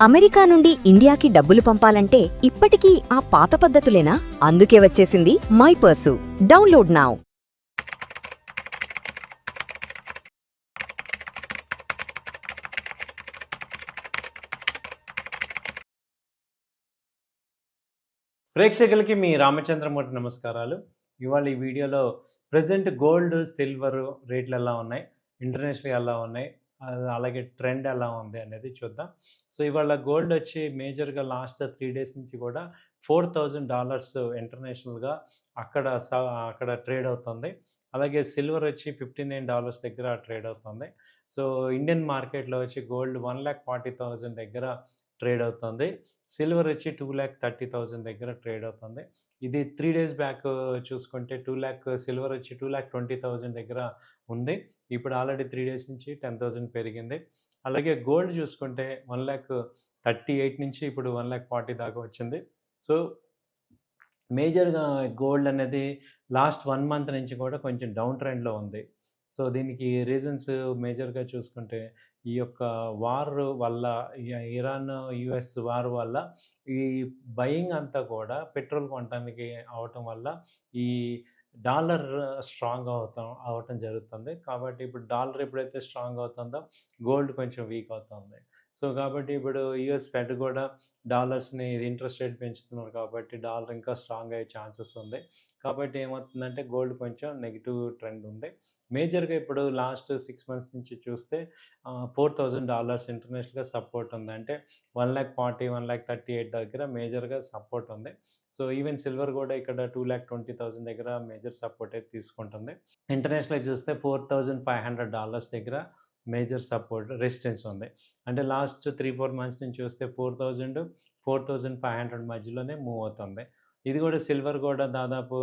America నుండి ఇండియాకి డబ్బులు పంపాలంటే ఇప్పటికీ ఆ పాత పద్ధతులేనా? అందుకే వచ్చేసింది మై పర్సు. Download now. ప్రేక్షకులకి మీ రామచంద్రమూర్తి నమస్కారాలు. ఇవాళ ఈ వీడియోలో ప్రెజెంట్ గోల్డ్, సిల్వర్ రేట్లు ఎలా ఉన్నాయి, ఇంటర్నేషనల్ ఎలా ఉన్నాయి, అలాగే ట్రెండ్ ఎలా ఉంది అనేది చూద్దాం. సో ఇవాళ గోల్డ్ వచ్చి మేజర్గా లాస్ట్ 3 డేస్ నుంచి కూడా $4,000 ఇంటర్నేషనల్గా అక్కడ ట్రేడ్ అవుతుంది. అలాగే సిల్వర్ వచ్చి $59 దగ్గర ట్రేడ్ అవుతుంది. సో ఇండియన్ మార్కెట్లో వచ్చి గోల్డ్ 1,40,000 దగ్గర ట్రేడ్ అవుతుంది. సిల్వర్ వచ్చి 2,30,000 దగ్గర ట్రేడ్ అవుతుంది. ఇది 3 డేస్ బ్యాక్ చూసుకుంటే సిల్వర్ వచ్చి 2,20,000 దగ్గర ఉంది. ఇప్పుడు ఆల్రెడీ 3 డేస్ నుంచి 10,000 పెరిగింది. అలాగే గోల్డ్ చూసుకుంటే 1,38,000 నుంచి ఇప్పుడు 1,40,000 దాకా వచ్చింది. సో మేజర్గా గోల్డ్ అనేది లాస్ట్ 1 మంత్ నుంచి కూడా కొంచెం డౌన్ ట్రెండ్లో ఉంది. సో దీనికి రీజన్స్ మేజర్గా చూసుకుంటే ఈ యొక్క వార్ వల్ల, ఇరాన్ యుఎస్ వార్ వల్ల ఈ బయింగ్ అంతా కూడా పెట్రోల్ కొనడానికి అవటం వల్ల ఈ డాలర్ స్ట్రాంగ్ అవటం జరుగుతుంది. కాబట్టి ఇప్పుడు డాలర్ ఎప్పుడైతే స్ట్రాంగ్ అవుతుందో గోల్డ్ కొంచెం వీక్ అవుతుంది. సో కాబట్టి ఇప్పుడు యుఎస్ ఫెడ్ కూడా డాలర్స్ని ఇంట్రెస్ట్ రేట్ పెంచుతున్నారు కాబట్టి డాలర్ ఇంకా స్ట్రాంగ్ అయ్యే ఛాన్సెస్ ఉంది. కాబట్టి ఏమవుతుందంటే గోల్డ్ కొంచెం నెగిటివ్ ట్రెండ్ ఉంది. మేజర్గా ఇప్పుడు లాస్ట్ 6 మంత్స్ నుంచి చూస్తే $4,000 ఇంటర్నేషనల్గా సపోర్ట్ ఉంది. అంటే 1,40,000, 1,38,000 దగ్గర మేజర్గా సపోర్ట్ ఉంది. సో ఈవెన్ సిల్వర్ కూడా ఇక్కడ 2,20,000 దగ్గర మేజర్ సపోర్ట్ అయితే తీసుకుంటుంది. ఇంటర్నేషనల్గా చూస్తే $4,500 దగ్గర మేజర్ సపోర్ట్ రెసిస్టెన్స్ ఉంది. అంటే లాస్ట్ 3-4 మంత్స్ నుంచి చూస్తే 4,000, 4,500 మధ్యలోనే మూవ్ అవుతుంది. ఇది కూడా సిల్వర్ కూడా దాదాపు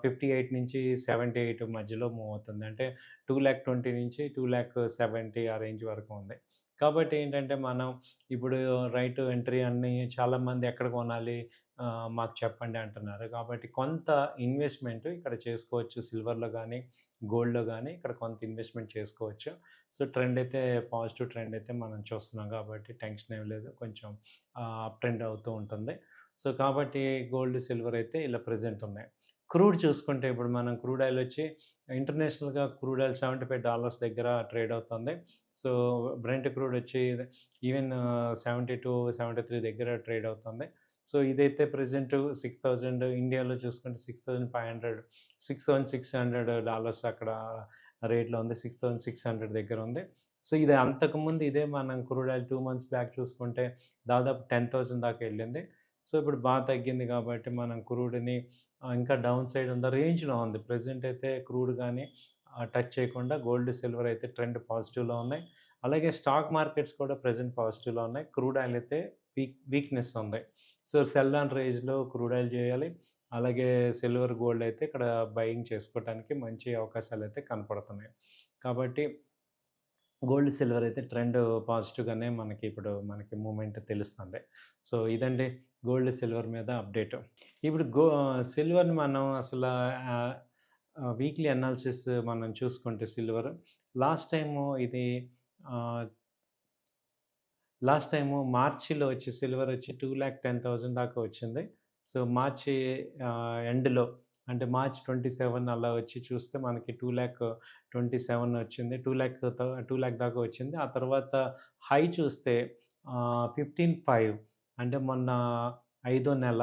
58 నుంచి 78 మధ్యలో మూవ్ అవుతుంది. అంటే 2,20,000 నుంచి 2,70,000 ఆ రేంజ్ వరకు ఉంది. కాబట్టి ఏంటంటే మనం ఇప్పుడు రైట్ ఎంట్రీ అన్నీ చాలామంది ఎక్కడ కొనాలి మాకు చెప్పండి అంటున్నారు. కాబట్టి కొంత ఇన్వెస్ట్మెంట్ ఇక్కడ చేసుకోవచ్చు. సిల్వర్లో కానీ, గోల్డ్లో కానీ ఇక్కడ కొంత ఇన్వెస్ట్మెంట్ చేసుకోవచ్చు. సో ట్రెండ్ అయితే పాజిటివ్ ట్రెండ్ అయితే మనం చూస్తున్నాం కాబట్టి టెన్షన్ ఏం లేదు. కొంచెం అప్ ట్రెండ్ అవుతూ ఉంటుంది. సో కాబట్టి గోల్డ్, సిల్వర్ అయితే ఇలా ప్రెజెంట్ ఉన్నాయి. క్రూడ్ చూసుకుంటే ఇప్పుడు మనం క్రూడ్ ఆయిల్ వచ్చి ఇంటర్నేషనల్గా క్రూడ్ ఆయిల్ $75 దగ్గర ట్రేడ్ అవుతుంది. సో బ్రెంట్ క్రూడ్ వచ్చి ఈవెన్ 72-73 దగ్గర ట్రేడ్ అవుతుంది. సో ఇదైతే ప్రెజెంట్ 6,000 ఇండియాలో చూసుకుంటే $6,600 అక్కడ రేట్లో ఉంది. 6,600 దగ్గర ఉంది. సో ఇది అంతకుముందు ఇదే మనం క్రూడ్ ఆయిల్ 2 మంత్స్ బ్యాక్ చూసుకుంటే దాదాపు 10,000 దాకా వెళ్ళింది. సో ఇప్పుడు బాగా తగ్గింది కాబట్టి మనం క్రూడ్ని ఇంకా డౌన్ సైడ్ ఉన్న రేంజ్లో ఉంది. ప్రెజెంట్ అయితే క్రూడ్ కానీ టచ్ చేయకుండా గోల్డ్, సిల్వర్ అయితే ట్రెండ్ పాజిటివ్లో ఉన్నాయి. అలాగే స్టాక్ మార్కెట్స్ కూడా ప్రెజెంట్ పాజిటివ్లో ఉన్నాయి. క్రూడ్ ఆయిల్ అయితే వీక్నెస్ ఉంది. సో సెల్ ఆన్ రేంజ్లో క్రూడ్ ఆయిల్ చేయాలి. అలాగే సిల్వర్, గోల్డ్ అయితే ఇక్కడ బయింగ్ చేసుకోవడానికి మంచి అవకాశాలు అయితే కనపడుతున్నాయి. కాబట్టి గోల్డ్, సిల్వర్ అయితే ట్రెండ్ పాజిటివ్గానే మనకి మూమెంట్ తెలుస్తుంది. సో ఇదండి గోల్డ్, సిల్వర్ మీద అప్డేట్. ఇప్పుడు సిల్వర్ని మనం అసలు వీక్లీ అనాలిసిస్ మనం చూసుకుంటే సిల్వర్ లాస్ట్ టైము మార్చిలో వచ్చి సిల్వర్ వచ్చి 2,10,000 దాకా వచ్చింది. సో మార్చి ఎండ్లో అంటే మార్చ్ 27 అలా వచ్చి చూస్తే మనకి 2,27 వచ్చింది. 2,00,000 దాకా వచ్చింది. ఆ తర్వాత హై చూస్తే 15,500 అంటే మొన్న 5వ నెల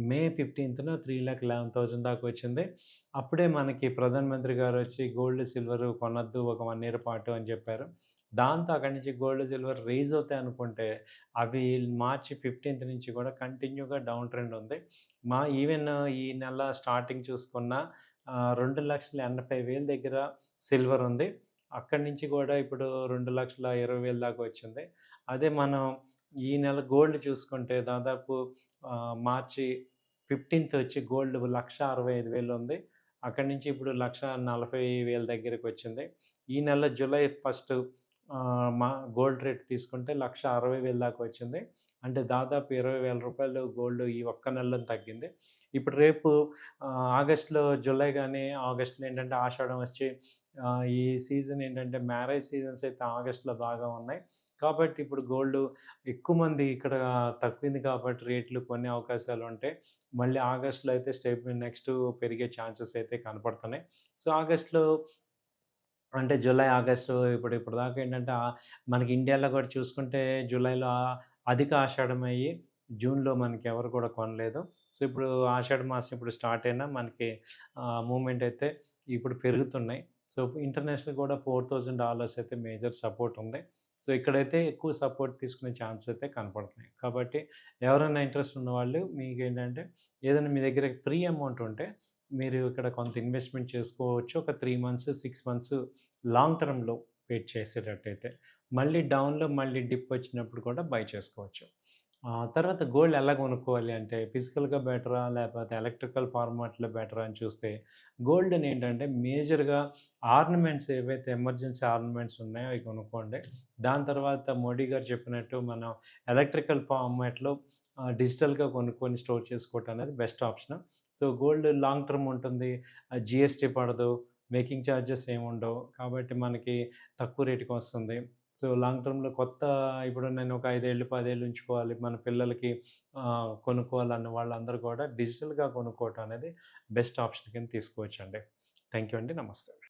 మే 15న 3,11,000 దాకా వచ్చింది. అప్పుడే మనకి ప్రధానమంత్రి గారు వచ్చి గోల్డ్, సిల్వర్ కొనొద్దు ఒక 1 ఇయర్ పాటు అని చెప్పారు. దాంతో అక్కడి నుంచి గోల్డ్, సిల్వర్ రైజ్ అవుతాయి అనుకుంటే అవి మార్చి 15th నుంచి కూడా కంటిన్యూగా డౌన్ ట్రెండ్ ఉంది. ఈవెన్ ఈ నెల స్టార్టింగ్ చూసుకున్న 2,85,000 దగ్గర సిల్వర్ ఉంది. అక్కడి నుంచి కూడా ఇప్పుడు 2,20,000 దాకా వచ్చింది. అదే మనం ఈ నెల గోల్డ్ చూసుకుంటే దాదాపు మార్చి 15th వచ్చి గోల్డ్ 1,65,000 ఉంది. అక్కడి నుంచి ఇప్పుడు 1,40,000 దగ్గరికి వచ్చింది. ఈ నెల జూలై 1 మా గోల్డ్ రేట్ తీసుకుంటే 1,60,000 దాకా వచ్చింది. అంటే దాదాపు ₹20,000 గోల్డ్ ఈ ఒక్క నెలలో తగ్గింది. ఇప్పుడు రేపు ఆగస్టులో, జూలై కానీ ఆగస్టులో ఏంటంటే ఆషాఢం వచ్చి ఈ సీజన్ ఏంటంటే మ్యారేజ్ సీజన్స్ అయితే ఆగస్టులో బాగా ఉన్నాయి. కాబట్టి ఇప్పుడు గోల్డ్ ఎక్కువ మంది ఇక్కడ తగ్గింది కాబట్టి రేట్లు కొనే అవకాశాలు ఉంటాయి. మళ్ళీ ఆగస్ట్‌లో అయితే నెక్స్ట్ పెరిగే ఛాన్సెస్ అయితే కనపడుతున్నాయి. సో, ఆగస్ట్‌లో అంటే జూలై, ఆగస్టు ఇప్పటిదాకా ఏంటంటే మనకి ఇండియాలో కూడా చూసుకుంటే జూలైలో అధిక ఆషాఢం అయ్యి జూన్‌లో మనకెవరు కూడా కొనలేదు. సో, ఇప్పుడు ఆషాఢ మాసం ఇప్పుడు స్టార్ట్ అయినా మనకి మూవ్‌మెంట్ అయితే ఇప్పుడు పెరుగుతున్నాయి. సో, ఇంటర్నేషనల్ కూడా $4,000 అయితే మేజర్ సపోర్ట్ ఉంది. సో, ఇక్కడైతే ఎక్కువ సపోర్ట్ తీసుకునే ఛాన్స్ అయితే కనపడుతున్నాయి. కాబట్టి ఎవరైనా ఇంట్రెస్ట్ ఉన్నవాళ్ళు మీకేంటంటే ఏదైనా మీ దగ్గర ఫ్రీ అమౌంట్ ఉంటే మీరు ఇక్కడ కొంత ఇన్వెస్ట్‌మెంట్ చేసుకోవచ్చు. ఒక 3 మంత్స్, 6 మంత్స్ లాంగ్ టర్మ్‌లో వెయిట్ చేసేటట్టయితే. మళ్ళీ డౌన్‌లో మళ్ళీ డిప్ వచ్చినప్పుడు కూడా బై చేసుకోవచ్చు. తర్వాత గోల్డ్ ఎలా కొనుక్కోవాలి అంటే ఫిజికల్‌గా బెటరా? లేకపోతే ఎలక్ట్రికల్ ఫార్మాట్‌లో బెటరా అని చూస్తే గోల్డ్‌ని ఏంటంటే మేజర్‌గా ఆర్నమెంట్స్ ఏవైతే ఎమర్జెన్సీ ఆర్నమెంట్స్ ఉన్నాయో అవి కొనుక్కోండి. దాని తర్వాత మోడీ గారు చెప్పినట్టు మనం ఎలక్ట్రికల్ ఫార్మాట్‌లో డిజిటల్‌గా కొనుక్కొని స్టోర్ చేసుకోవటం అనేది best option. So, gold long term ఉంటుంది. జీఎస్టీ పడదు. మేకింగ్ చార్జెస్ ఏముండవు. కాబట్టి మనకి తక్కువ రేటుకి వస్తుంది. సో, లాంగ్ టర్మ్‌లో ఇప్పుడు నేను ఒక 5 ఏళ్ళు, 10 ఏళ్ళు ఉంచుకోవాలి. మన పిల్లలకి కొనుక్కోవాలన్న వాళ్ళందరూ కూడా డిజిటల్‌గా కొనుక్కోవటం అనేది బెస్ట్ ఆప్షన్ కింద తీసుకోవచ్చండి. థాంక్ యూ అండి. నమస్తే.